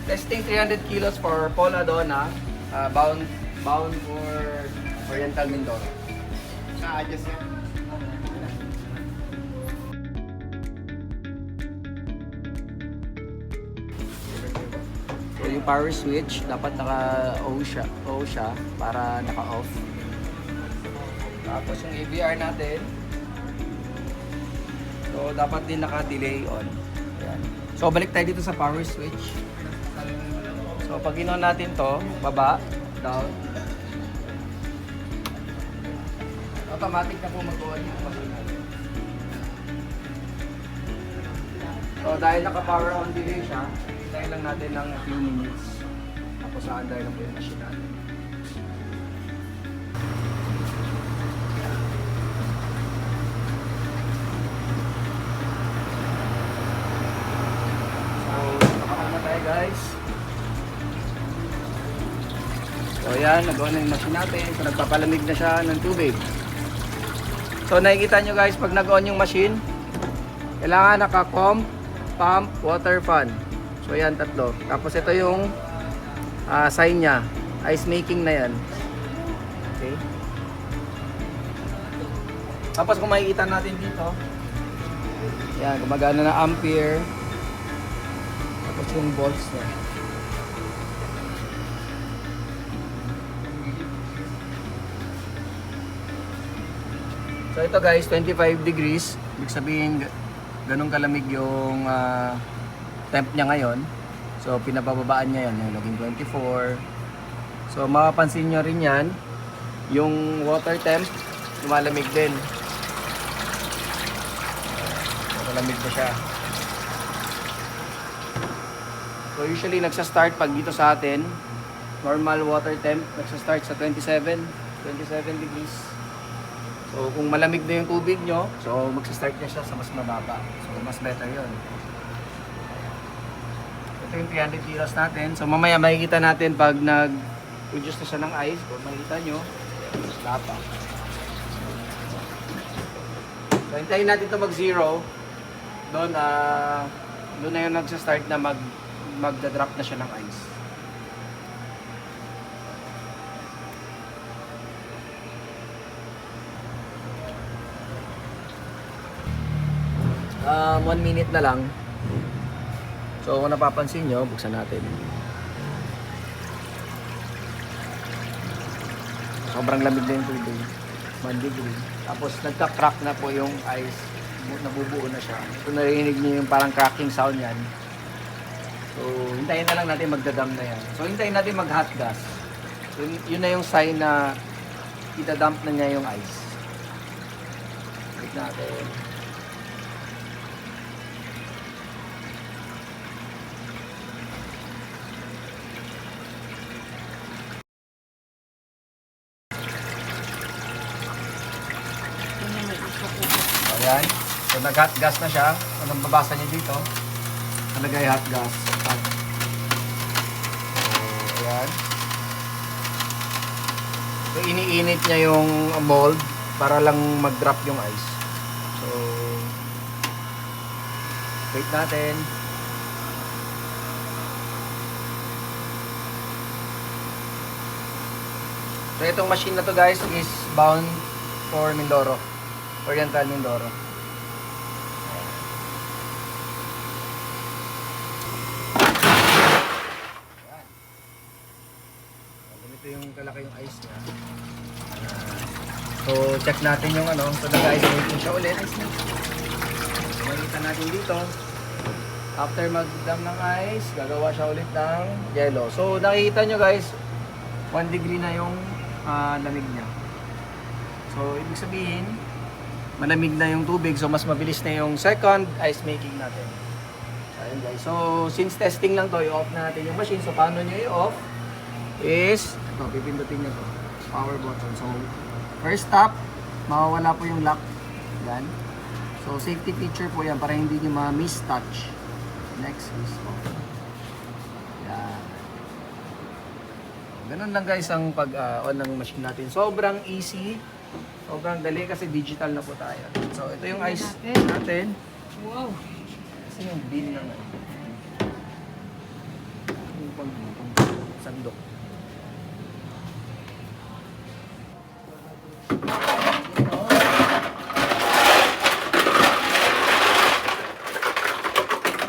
Testing 300 kilos for Paul Adona, bound for Oriental Mindoro. Na-adjust yan. So yung power switch, dapat naka-on siya para naka-off. Tapos yung ABR natin, so dapat din naka-delay on. Ayan. So balik tayo dito sa power switch. So pag in-on natin to, baba, down. Automatic na po mag-on yung machine natin. So dahil naka-power on delay siya, hintayin lang natin ng few minutes. Tapos sa-under na po yung machine natin. Guys. So ayan, nag-on na yung machine natin. So nagpapalamig na siya ng tubig. So nakikita nyo guys, pag nag-on yung machine, kailangan naka-comp, pump, water, fan. So ayan, tatlo. Tapos ito yung sign niya. Ice making na yan. Okay. Tapos kung makikita natin dito, ayan, gumagana na ampere. Tapos yung volts niya. So ito guys, 25 degrees. Ibig sabihin, ganun kalamig yung temp niya ngayon. So pinabababaan niya yan, yung naging 24. So mapapansin nyo rin yan, yung water temp, lumalamig din. Malamig na siya. So usually nagsa-start pag dito sa atin, normal water temp, nagsa-start sa 27 degrees. So kung malamig na yung tubig nyo, so magsa-start na siya sa mas mababa. So mas better yun. Ito yung 300 kilos natin. So mamaya makikita natin pag nag-produce na siya ng ice. Kung makikita nyo, wala pa. So hintayin natin ito mag-zero. Doon na yung nagsa-start na magda-drop na siya ng ice. 1 minute na lang. So kung napapansin nyo, buksan natin. Sobrang lamig na yung tubig. 1 degree. Tapos nagka-crack na po yung ice. Nabubuo na siya. So narinig nyo yung parang cracking sound yan. So hintayin na lang natin magdadam na yan. So hintayin natin mag-hot gas. So yun na yung sign na itadump na niya yung ice. Wait natin. Ayan. So nag-hot gas na siya. Anong babasa niyo dito? Nalagay hot gas. So ayan. So iniinit niya yung mold para lang mag-drop yung ice. So wait natin. So itong machine na to guys is bound for Mindoro. Oriental Mindoro. Ayan. Ganito yung kalaki yung ice niya. So check natin yung ano. So nag-ice making siya ulit. Makikita natin dito. After mag-dam ng ice, gagawa siya ulit ng yellow. So nakikita nyo guys, 1 degree na yung lamig niya. So ibig sabihin, malamig na yung tubig, so mas mabilis na yung second ice making natin. Ayun guys. So since testing lang to, i-off na natin yung machine. So paano nyo i-off is ito, pipindutin nyo to, power button. So first stop, mawawala po yung lock. Yan. So safety feature po yan para hindi nyo ma-miss-touch. Next is off. Yan. Ganun lang guys ang pag-on ng machine natin. Sobrang easy. Sobrang dali kasi digital na po tayo. So ito yung ice natin. Wow! Kasi yung bin ng pag sandok.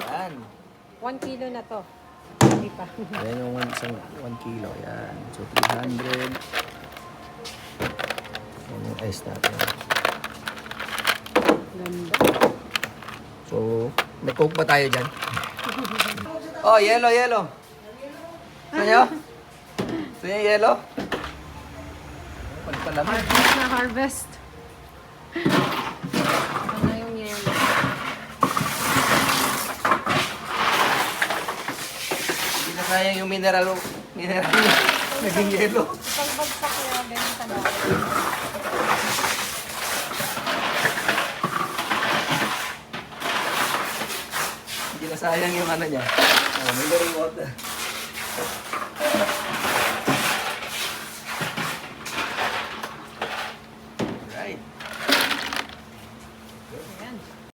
Yan. 1 kilo na to. Hindi pa. Ayan yung 1 kilo. Yan. So, 300. Yan yung ice natin. Ganda. So, may coke ba tayo dyan? Oh, yellow, yellow. Gusto nyo? Gusto nyo yung yellow? Pagpalamig. Harvest na harvest. Ano yung yelo? Hindi na sayang yung mineral. Mineral naging yellow. Pagbagsak kaya ganyan sa dami. Hindi na sayang yung ano niya. Oh, mineral water.